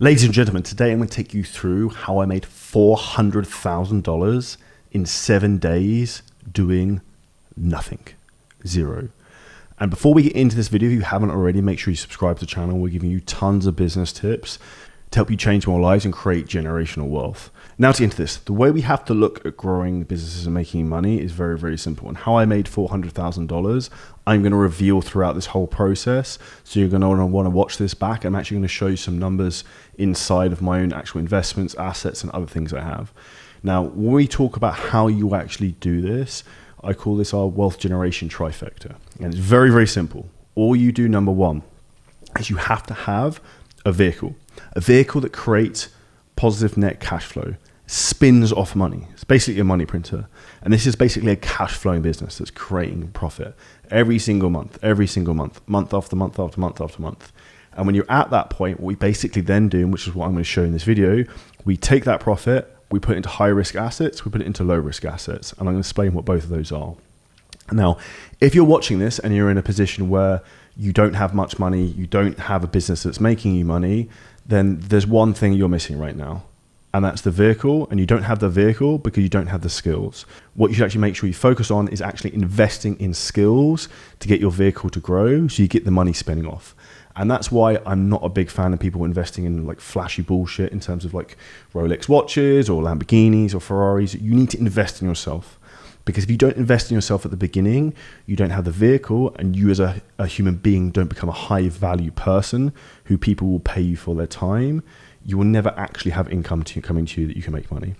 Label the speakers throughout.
Speaker 1: Ladies and gentlemen, today I'm going to take you through how I made $400,000 in 7 days doing nothing. Zero. And before we get into this video, if you haven't already, make sure you subscribe to the channel. We're giving you tons of business tips to help you change more lives and create generational wealth. Now to get into this, the way we have to look at growing businesses and making money is very, very simple. And how I made $400,000, I'm going to reveal throughout this whole process. So you're going to want to watch this back. I'm actually going to show you some numbers inside of my own actual investments, assets, and other things I have. Now, when we talk about how you actually do this, I call this our wealth generation trifactor. And it's very, very simple. All you do, number one, is you have to have a vehicle that creates positive net cash flow, spins off money. It's basically a money printer. And this is basically a cash flowing business that's creating profit every single month, month after month after month after month. And when you're at that point, what we basically then do, which is what I'm going to show in this video, we take that profit, we put it into high risk assets, we put it into low risk assets. And I'm going to explain what both of those are. Now, if you're watching this and you're in a position where you don't have much money, you don't have a business that's making you money, then there's one thing you're missing right now. And that's the vehicle. And you don't have the vehicle because you don't have the skills. What you should actually make sure you focus on is actually investing in skills to get your vehicle to grow so you get the money spinning off. And that's why I'm not a big fan of people investing in like flashy bullshit in terms of like Rolex watches or Lamborghinis or Ferraris. You need to invest in yourself. Because if you don't invest in yourself at the beginning, you don't have the vehicle, and you as a human being don't become a high value person who people will pay you for their time, you will never actually have income coming to you that you can make money.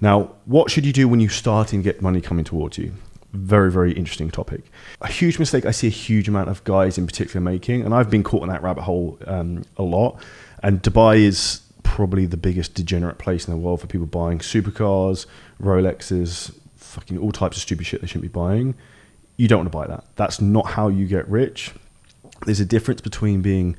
Speaker 1: Now, what should you do when you start and get money coming towards you? Very, very interesting topic. A huge mistake I see a huge amount of guys in particular making, and I've been caught in that rabbit hole a lot, and Dubai is probably the biggest degenerate place in the world for people buying supercars, Rolexes, fucking all types of stupid shit they shouldn't be buying. You don't want to buy that. That's not how you get rich. There's a difference between being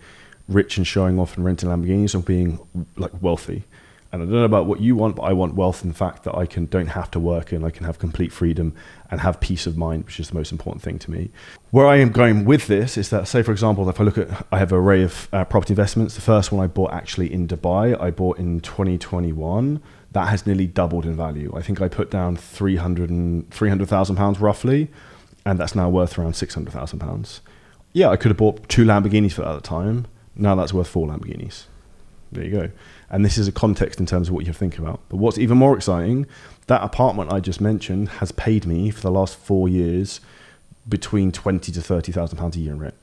Speaker 1: rich and showing off and renting Lamborghinis and being like wealthy. And I don't know about what you want, but I want wealth in the fact that I don't have to work and I can have complete freedom and have peace of mind, which is the most important thing to me. Where I am going with this is that, say for example, if I look at, I have an array of property investments. The first one I bought actually in Dubai, I bought in 2021. That has nearly doubled in value. I think I put down £300,000 roughly, and that's now worth around £600,000. Yeah, I could have bought 2 Lamborghinis for that at the time. Now that's worth 4 Lamborghinis. There you go. And this is a context in terms of what you have to think about. But what's even more exciting, that apartment I just mentioned has paid me for the last 4 years between £20,000 to £30,000 a year in rent.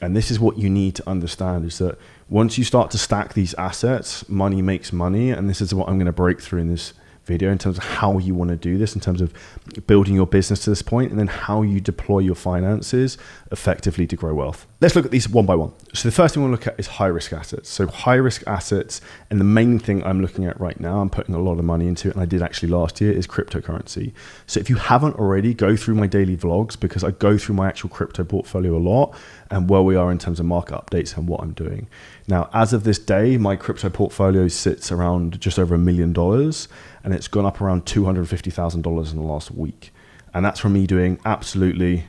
Speaker 1: And this is what you need to understand, is that once you start to stack these assets, money makes money. And this is what I'm going to break through in this video in terms of how you want to do this, in terms of building your business to this point, and then how you deploy your finances effectively to grow wealth. Let's look at these one by one. So the first thing we'll look at is high risk assets. So high risk assets, and the main thing I'm looking at right now, I'm putting a lot of money into it, and I did actually last year, is cryptocurrency. So if you haven't already, go through my daily vlogs, because I go through my actual crypto portfolio a lot and where we are in terms of market updates and what I'm doing. Now, as of this day, my crypto portfolio sits around just over $1 million, and it's gone up around $250,000 in the last week. And that's from me doing absolutely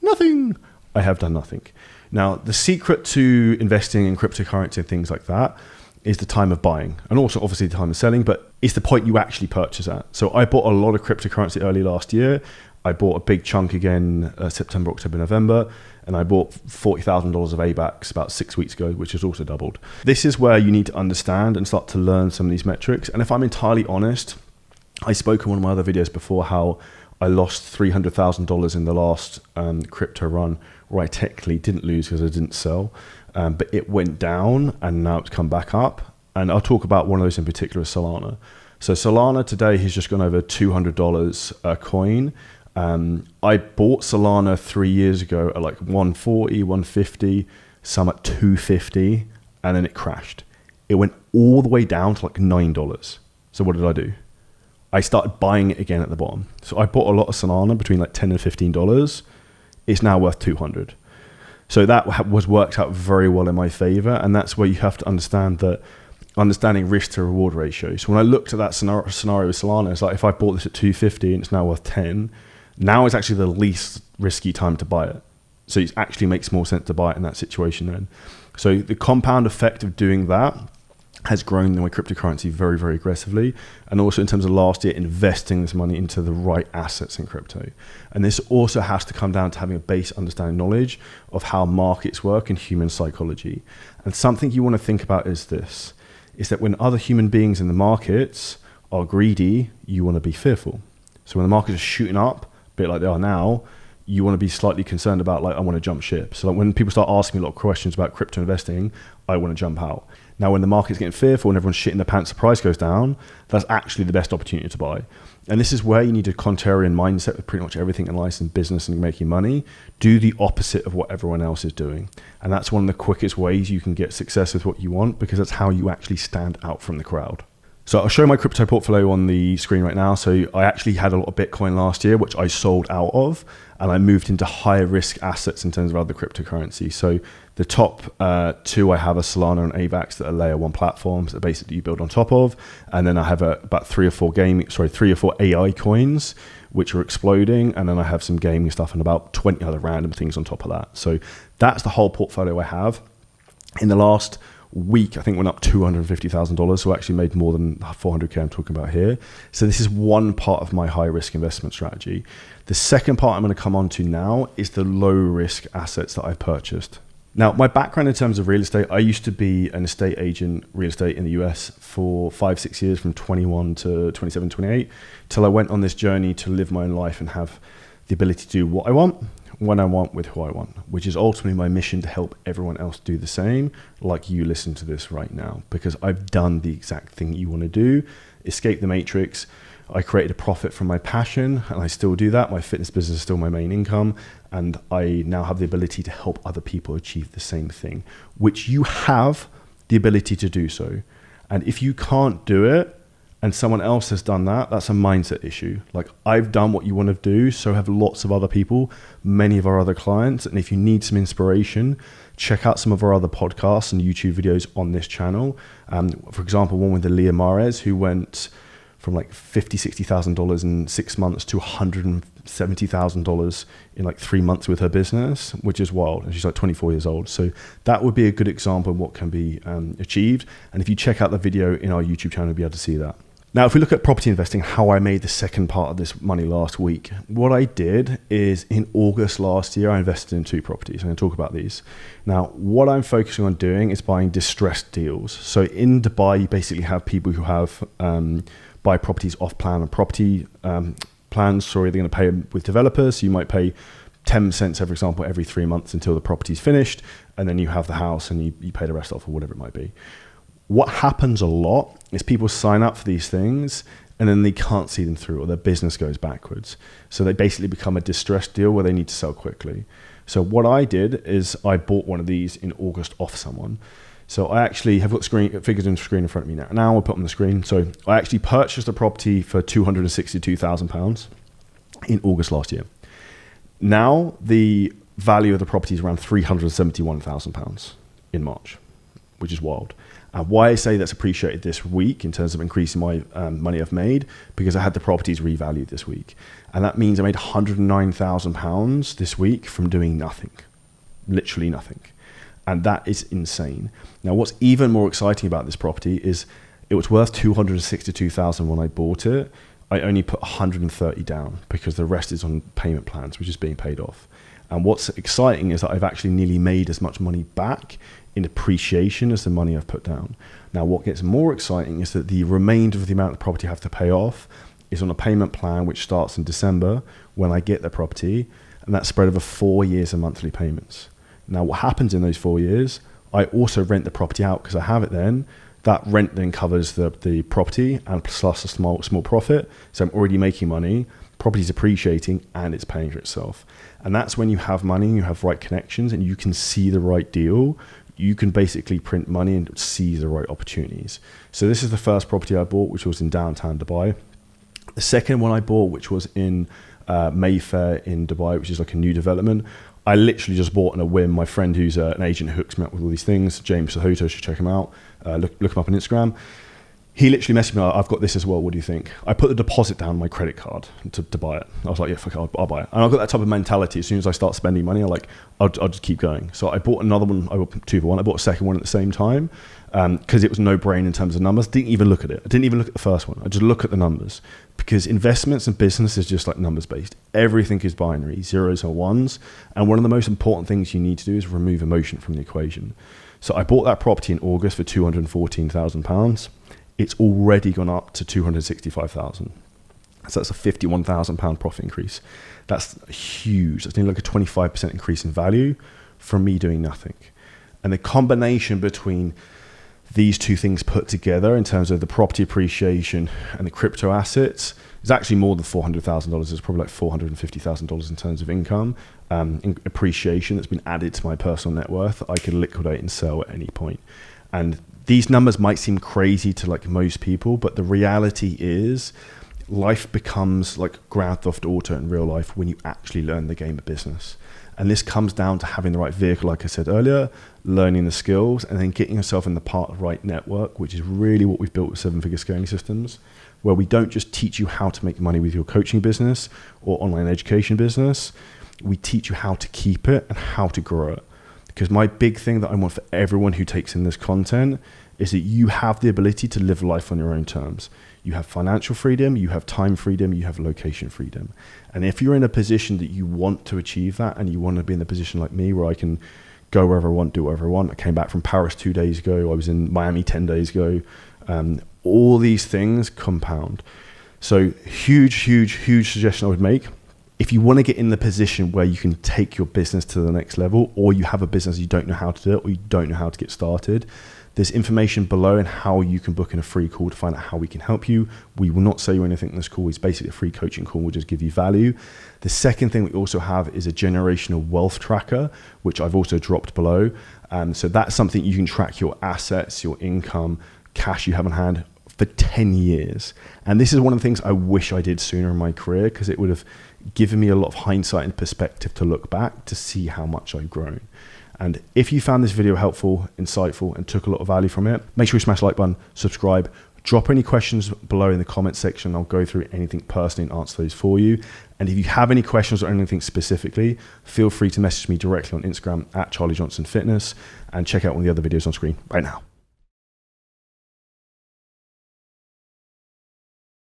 Speaker 1: nothing. I have done nothing. Now, the secret to investing in cryptocurrency and things like that is the time of buying, and also obviously the time of selling, but it's the point you actually purchase at. So I bought a lot of cryptocurrency early last year. I bought a big chunk again September, October, November, and I bought $40,000 of ABAX about 6 weeks ago, which has also doubled. This is where you need to understand and start to learn some of these metrics. And if I'm entirely honest, I spoke in one of my other videos before how I lost $300,000 in the last crypto run, where I technically didn't lose because I didn't sell, but it went down and now it's come back up. And I'll talk about one of those in particular, Solana. So Solana today has just gone over $200 a coin. I bought Solana 3 years ago at like 140, 150, some at 250, and then it crashed. It went all the way down to like $9. So what did I do? I started buying it again at the bottom. So I bought a lot of Solana between like $10 and $15. It's now worth 200. So that was worked out very well in my favor. And that's where you have to understand that understanding risk to reward ratio. So when I looked at that scenario with Solana, it's like if I bought this at 250 and it's now worth 10, now is actually the least risky time to buy it. So it actually makes more sense to buy it in that situation then. So the compound effect of doing that has grown my cryptocurrency very, very aggressively. And also in terms of last year, investing this money into the right assets in crypto. And this also has to come down to having a base understanding knowledge of how markets work and human psychology. And something you want to think about is this, is that when other human beings in the markets are greedy, you want to be fearful. So when the markets are shooting up, a bit like they are now, you want to be slightly concerned about, like, I want to jump ship. So like when people start asking me a lot of questions about crypto investing, I want to jump out. Now, when the market's getting fearful and everyone's shitting their pants, the price goes down, that's actually the best opportunity to buy. And this is where you need a contrarian mindset with pretty much everything in life and business and making money. Do the opposite of what everyone else is doing. And that's one of the quickest ways you can get success with what you want, because that's how you actually stand out from the crowd. So I'll show my crypto portfolio on the screen right now. So I actually had a lot of Bitcoin last year, which I sold out of, and I moved into higher risk assets in terms of other cryptocurrency. So the top two I have are Solana and AVAX, that are layer one platforms that basically you build on top of. And then I have about three or four AI coins, which are exploding. And then I have some gaming stuff and about 20 other random things on top of that. So that's the whole portfolio I have. In the last week, I think went up $250,000. So I actually made more than 400K I'm talking about here. So this is one part of my high risk investment strategy. The second part I'm going to come on to now is the low risk assets that I've purchased. Now, my background in terms of real estate, I used to be an estate agent real estate in the US for 5-6 years, from 21 to 27, 28, till I went on this journey to live my own life and have the ability to do what I want, when I want, with who I want, which is ultimately my mission, to help everyone else do the same, like you listen to this right now, because I've done the exact thing you want to do, escape the matrix. I created a profit from my passion, and I still do that. My fitness business is still my main income, and I now have the ability to help other people achieve the same thing, which you have the ability to do so. And if you can't do it, and someone else has done that, that's a mindset issue. Like, I've done what you want to do, so have lots of other people, many of our other clients. And if you need some inspiration, check out some of our other podcasts and YouTube videos on this channel. For example, one with the Leah Mares, who went from like $50,000-$60,000 in 6 months to $170,000 in like 3 months with her business, which is wild. And she's like 24 years old. So that would be a good example of what can be achieved. And if you check out the video in our YouTube channel, you'll be able to see that. Now, if we look at property investing, how I made the second part of this money last week, what I did is in August last year, I invested in 2 properties. I'm going to talk about these. Now, what I'm focusing on doing is buying distressed deals. So in Dubai, you basically have people who have buy properties off plan and property plans. They're going to pay with developers. So you might pay 10 cents, for example, every 3 months until the property's finished. And then you have the house and you pay the rest off, or whatever it might be. What happens a lot is people sign up for these things and then they can't see them through, or their business goes backwards. So they basically become a distressed deal where they need to sell quickly. So what I did is I bought one of these in August off someone. So I actually have got figures in the screen in front of me now. Now I'll put them on the screen. So I actually purchased a property for £262,000 in August last year. Now the value of the property is around £371,000 in March, which is wild. Why I say that's appreciated this week in terms of increasing my money I've made, because I had the properties revalued this week. And that means I made £109,000 this week from doing nothing, literally nothing. And that is insane. Now, what's even more exciting about this property is it was worth $262,000 when I bought it. I only put 130 down because the rest is on payment plans, which is being paid off. And what's exciting is that I've actually nearly made as much money back in appreciation as the money I've put down. Now, what gets more exciting is that the remainder of the amount of property I have to pay off is on a payment plan, which starts in December when I get the property, and that's spread over 4 years of monthly payments. Now, what happens in those 4 years, I also rent the property out because I have it then. That rent then covers the property and plus a small profit. So I'm already making money, property's appreciating, and it's paying for itself. And that's when you have money, you have right connections, and you can see the right deal. You can basically print money and seize the right opportunities. So this is the first property I bought, which was in downtown Dubai. The second one I bought, which was in Mayfair in Dubai, which is like a new development. I literally just bought on a whim. My friend who's an agent who hooks me up with all these things, James Sahoto, should check him out. Look him up on Instagram. He literally messaged me, I've got this as well, what do you think? I put the deposit down on my credit card to buy it. I was like, yeah, fuck it, I'll buy it. And I've got that type of mentality. As soon as I start spending money, I'll just keep going. So I bought another one, I bought 2 for 1. I bought a second one at the same time because it was no brain in terms of numbers. Didn't even look at it. I didn't even look at the first one. I just look at the numbers, because investments and business is just like numbers based. Everything is binary, zeros or ones. And one of the most important things you need to do is remove emotion from the equation. So I bought that property in August for £214,000. It's already gone up to 265,000. So that's a £51,000 profit increase. That's huge. That's nearly like a 25% increase in value from me doing nothing. And the combination between these two things put together in terms of the property appreciation and the crypto assets is actually more than $400,000. It's probably like $450,000 in terms of income, in appreciation that's been added to my personal net worth that I can liquidate and sell at any point. And these numbers might seem crazy to like most people, but the reality is life becomes like Grand Theft Auto in real life when you actually learn the game of business. And this comes down to having the right vehicle, like I said earlier, learning the skills, and then getting yourself in the right network, which is really what we've built with 7-Figure Scaling Systems, where we don't just teach you how to make money with your coaching business or online education business. We teach you how to keep it and how to grow it. Because my big thing that I want for everyone who takes in this content is that you have the ability to live life on your own terms. You have financial freedom, you have time freedom, you have location freedom. And if you're in a position that you want to achieve that, and you want to be in the position like me where I can go wherever I want, do whatever I want. I came back from Paris 2 days ago. I was in Miami 10 days ago. All these things compound. So huge suggestion I would make. If you want to get in the position where you can take your business to the next level, or you have a business you don't know how to do it, or you don't know how to get started, there's information below and how you can book in a free call to find out how we can help you. We will not sell you anything in this call. It's basically a free coaching call. We'll just give you value. The second thing we also have is a generational wealth tracker, which I've also dropped below. So that's something you can track your assets, your income, cash you have on hand for 10 years. And this is one of the things I wish I did sooner in my career, because it would have given me a lot of hindsight and perspective to look back to see how much I've grown. And if you found this video helpful, insightful, and took a lot of value from it, make sure you smash the like button, subscribe, drop any questions below in the comment section. I'll go through anything personally and answer those for you. And if you have any questions or anything specifically, feel free to message me directly on Instagram @CharlieJohnsonFitness, and check out one of the other videos on screen right now.